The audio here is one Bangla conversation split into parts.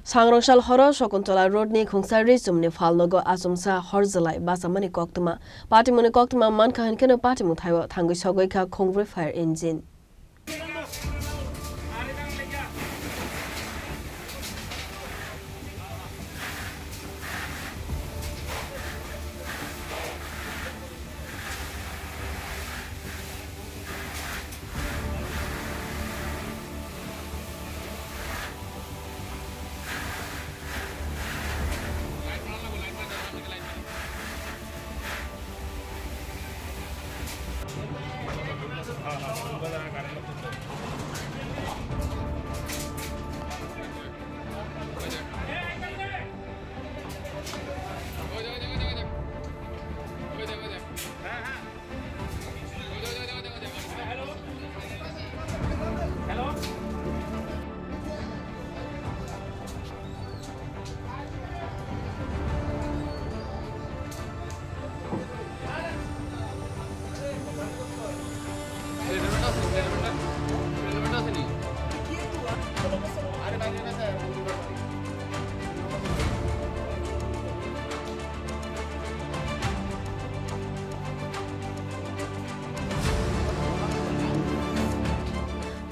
Sangrongshal horo Shokuntala road ni khungsari sumni falnogo asumsa horzalai basamani koktuma party muni koktuma manka hankeno party muthaiwa thangui sogoi kha khongre fire engine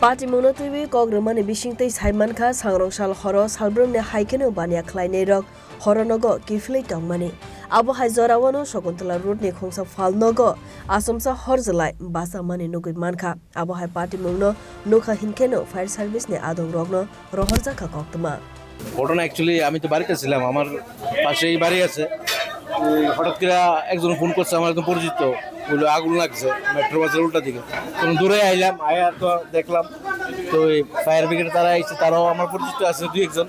Party monotui kogromani bisingtei saiman kha sangrongshal horo salbrumne haikeno bania khlainei rok horonogo kiflei tongmani abo hai jorawano Shokuntala road ni khongsa falnogo asumsa horzalai basamani nugui mankha abo hai party mungno nokha hinkeno fire service ne adong rogno rohorja kha koktuma ঘটনা অ্যাকচুয়ালি আমি তো বাড়িতে ছিলাম আমার পাশেই বাড়ি আছে হঠাৎ করে একজন ফোন করছে আমার একদম পরিচিত বললো আগুন লাগছে মেট্রো বাসের উল্টা দিকে তখন দূরে আইলাম আয়া তো দেখলাম তো এই ফায়ার ব্রিগেড তারা এসে তারাও আমার পরিচিত আছে দুই একজন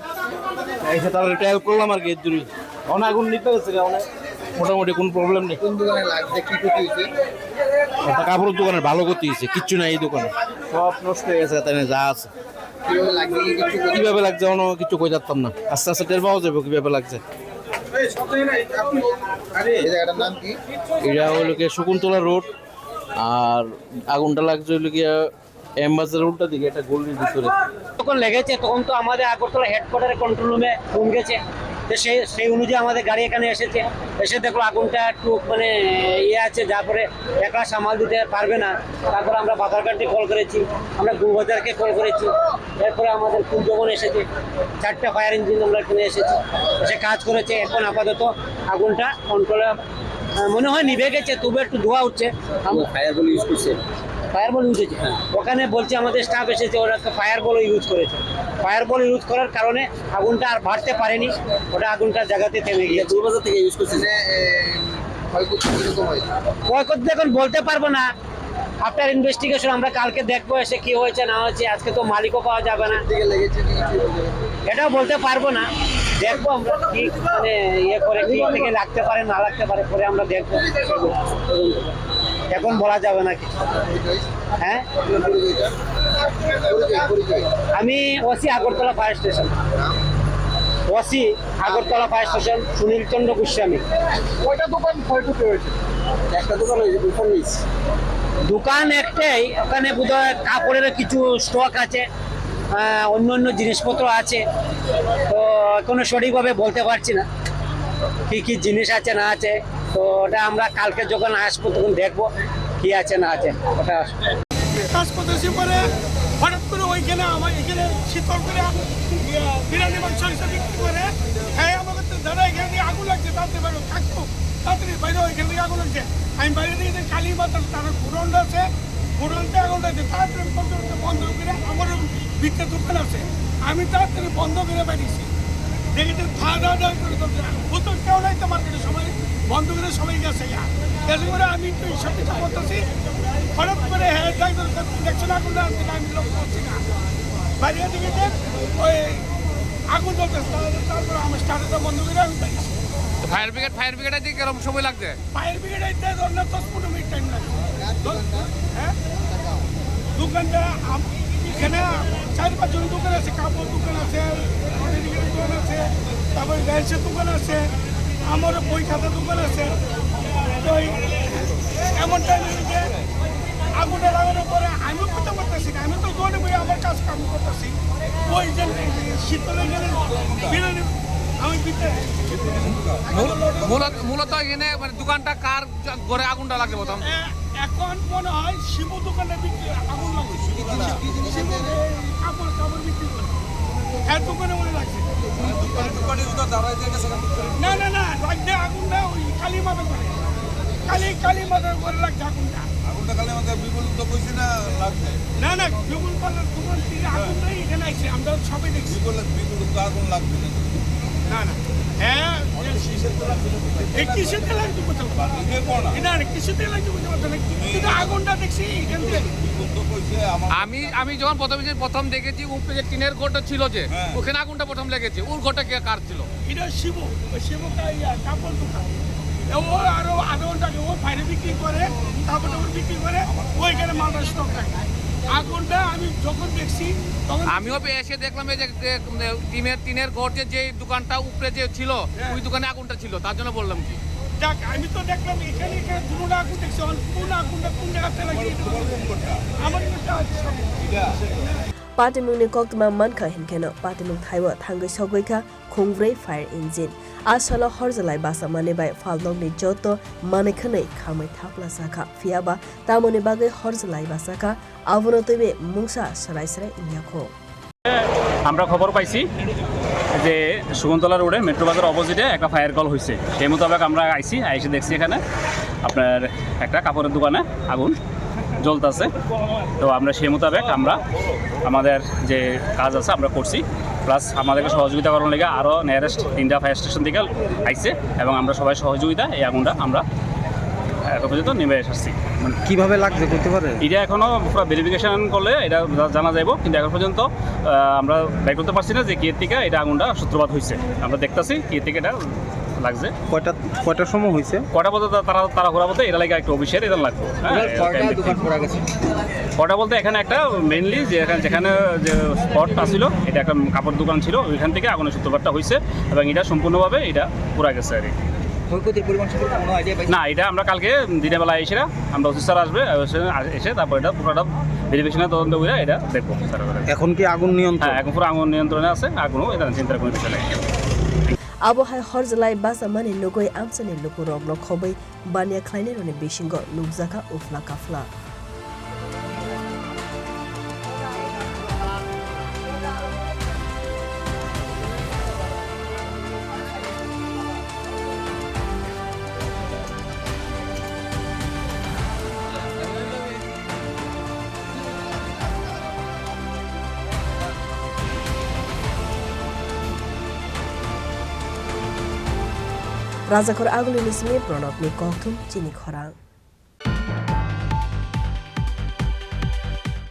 এসে তারা একটু হেল্প করলাম আর কি দূরে অনেক আগুন নিতে গেছে অনেক মোটামুটি কোনো প্রবলেম নেই কোন দোকানে লাগছে কি ক্ষতি হয়েছে একটা কাপড়ের দোকানের ভালো ক্ষতি হয়েছে কিচ্ছু নাই এই দোকানে সব নষ্ট হয়ে গেছে তাই যা আছে কিভাবে লাগছে কিভাবে লাগছে অন্য কিছু কই যাচ্তাম না আস্তে আস্তে টের পাওয়া যাবে কিভাবে লাগছে এই জায়গাটার নাম কি এটা হলো কি শকুন্তলা রোড আর আগুনটা লাগছে হলো কি এমবাজার উল্টা দিকে একটা গলির ভিতরে যখন লেগেছে তখন তো আমাদের আগরতলা হেডকোয়ার্টারে কন্ট্রোল রুমে ফোন গেছে তো সেই অনুযায়ী আমাদের গাড়ি এখানে এসে দেখলো আগুনটা একটু মানে ইয়ে আছে যা করে একলা সামাল দিতে পারবে না তারপরে আমরা বাধারঘাটে কল করেছি আমরা গুলবাজারকে কল করেছি এরপরে আমাদের কুঞ্জবন এসেছে 4টা ফায়ার ইঞ্জিন আমরা এখানে এসেছি এসে কাজ করেছে এখন আপাতত আগুনটা কন্ট্রোলে মনে হয় নিভে গেছে তবু একটু ধোঁয়া উঠছে ফায়ার বল ইউজ করছে ফায়ার বল ইউজ হয়েছে ওখানে বলছে আমাদের স্টাফ এসেছে ওরা ফায়ার বল ইউজ করেছে ফায়ার বল ইউজ করার কারণে আগুনটা আর বাড়তে পারেনি ওটা আগুনটার জায়গাতে থেমে গিয়েছে গুলবাজার থেকে ইউজ করছে ক্ষয়ক্ষতি কিরকম হয়েছে ক্ষয়ক্ষতি এখন বলতে পারবো না আফটার ইনভেস্টিগেশন আমরা কালকে দেখবো এসে কি হয়েছে না হয়েছে আজকে তো মালিকও পাওয়া যাবে না দিকে লেগেছে কি কিছু এটাও বলতে পারবো না দেখবো আমরা কি মানে ইয়ে করে কি থেকে লাগতে পারে না লাগতে পারে পরে আমরা দেখবো এখন বলা যাবে না কি হ্যাঁ আমি OC Agartala fire station OC Agartala fire station Sunil Chandra Goswami কয়টা দোকান ক্ষয়ক্ষতি হয়েছে একটা দোকান হয়েছে দুটো মিস দোকান একটাই ওখানে বোধহয় কাপড়ের কিছু স্টক আছে অন্য অন্য জিনিসপত্র আছে তো এখনো সঠিকভাবে বলতে পারছি না কি কি জিনিস আছে না আছে তো ওটা আমরা কালকে যখন আসবো তখন দেখবো কি আছে না আছে ওটা কাজ করতেছি পরে হঠাৎ করে ওইখানে আমার এখানে শীতল করে বিরিয়ানি মাংস হিসাবে বিক্রি করে হ্যাঁ আমাকে তো দাদা এখানে দিয়ে আগুন লাগছে তাড়াতাড়ি বাইরে থাকতো তাড়াতাড়ি বাইরে ওইখান থেকে আগুন লাগছে আমি বাইরে থেকে কালী মাথা তার ঘুরনটা আছে ঘুরনতে আগুন লাগছে তাড়াতাড়ি বন্ধ করে আমার বিক্রি দোকান আছে আমি তাড়াতাড়ি বন্ধ করে বেরিয়েছি দেখেছি খাওয়া দাওয়া করে বলতো কেউ নাই তো মার্কেটে সবাই বন্ধ করে সবাই গেছে গেছে করে আমি তো সব কিছু করতেছি হঠাৎ করে হ্যাঁ দেখছো না আগুন আমি লোক করছি না বাইরে দিকে ওই আগুন জ্বলতেছে তারপরে আমার স্টার্টারটা বন্ধ করে আমি পাইছি ফায়ার ব্রিগেড আইতে কিরকম সময় লাগছে ফায়ার ব্রিগেড আইতে ধর না 10-15 মিনিট টাইম লাগে হ্যাঁ দোকানটা এখানে 4-5 জন দোকান আছে কাপড় দোকান আছে দোকান আছে তারপরে গাইসের দোকান আছে আমারও বই খাতা দোকান আছে তো এমন টাইমে আগুনে লাগানোর পরে আমিও করতে পারতেছি না আমি তো দোকানে বই আমার কাজ কাম করতেছি ওই যে শীতলে গেলে মূলত এখানে মানে দোকানটা কার ঘরে আগুনটা লাগছে প্রথম? এখন মনে হয় শিব দোকানে বিক্রি আগুন লাগছে। শিব কাপড় কাপড় বিক্রি করে হ্যাঁ দোকানে মনে লাগছে। না না না লাগছে আগুনটা ওই কালী মাথা করে কালী মাথার করে লাগছে আগুনটা। না না বিপুল পাল্লার দোকান থেকে আগুনটাই এখানে আসছে, আমরা সবাই দেখছি। না না হ্যাঁ এই কিসেতে লাগছে বলতে পারবো না, কিসেতে লাগছে বলতে পারবো না, কিন্তু আগুনটা দেখছি এখান থেকে। আমি যখন প্রথম দেখেছি উপরে যে টিনের ঘরটা ছিল যে ওখানে আগুনটা প্রথম লেগেছে, ওর ঘরটা কে কার ছিল? এটা শিব কাপড় দোকান, ও আরো আধা ঘন্টা আগে ও বাইরে বিক্রি করে কাপড় টাপড় বিক্রি করে, ওইখানে মালটা স্টক রাখে। আগুনটা আমি যখন দেখছি তখন আমিও এসে দেখলাম এই যে টিনের ঘর যে দোকানটা উপরে যে ছিল ওই দোকানে আগুনটা ছিল, তার জন্য বললাম কি। যাক আমি তো দেখলাম এখানে দুটো আগুন দেখছি, কোন আগুনটা কোন জায়গাতে লাগিয়ে আমার Patimungni koktma mankha hinkeno patimung thaiwa thangai sogoi khongrei fire engine asala horjalai basa mane bai falnong ni joto manekhanai khamai thapla sakha fiaba tamoni bagai horjalai basaka abono toibe mungsa sarai sarai inyakho আমরা খবর পাইছি যে সুগন্তলা রোডে মেট্রো বাজার অপোজিটে একটা ফায়ার কল হয়েছে। সেই মোতাবেক আমরা আইসি দেখছি এখানে আপনার একটা কাপড়ের দোকানে আগুন জ্বলতেছে। তো আমরা সেই মোতাবেক আমরা আমাদের যে কাজ আছে আমরা করছি, প্লাস আমাদেরকে সহযোগিতা করার লেগে আরও নিয়ারেস্ট 3টা ফায়ার স্টেশন থেকে আইছে এবং আমরা সবাই সহযোগিতা এই আগুনটা আমরা এখন পর্যন্ত নেমে এসেছি। মানে কিভাবে লাগছে করতে পারে এটা এখনো পুরো ভেরিফিকেশন করলে এটা জানা যাইব, কিন্তু এখন পর্যন্ত আমরা বের করতে পারছি না যে কি থেকে এটা আগুনটা সূত্রপাত হয়েছে। আমরা দেখতেছি কি থেকে এটা লাগছে। কয়টার সময় হয়েছে? কটা বলতে তারা ঘোরা বলতে এটা লাগে একটু অফিসের এটা লাগবে। কটা বলতে এখানে একটা মেইনলি যে যেখানে যে স্পটটা ছিল এটা একটা কাপড় দোকান ছিল, ওইখান থেকে আগুনের সূত্রপাতটা হয়েছে এবং এটা সম্পূর্ণভাবে এটা পুরা গেছে আর কি। না, এটা আমরা কালকে দিনের বেলা এসে আমরা অফিসার আসবে এসে তারপর এটা পুরোটা ভেরিফিকেশনের তদন্ত করে এটা দেখবো। এখন কি আগুন নিয়ন্ত্রণ? হ্যাঁ, এখন পুরো আগুন নিয়ন্ত্রণে আছে, আগুনও এটা চিন্তার কোনো বিষয় নেই। abohai horjalai basa mani nugoi amsani lukurok no khobai bania khlaine rone bisingo nukjaka ufla kafla Rajakor aguli nismi pronop ni koktum chini khorang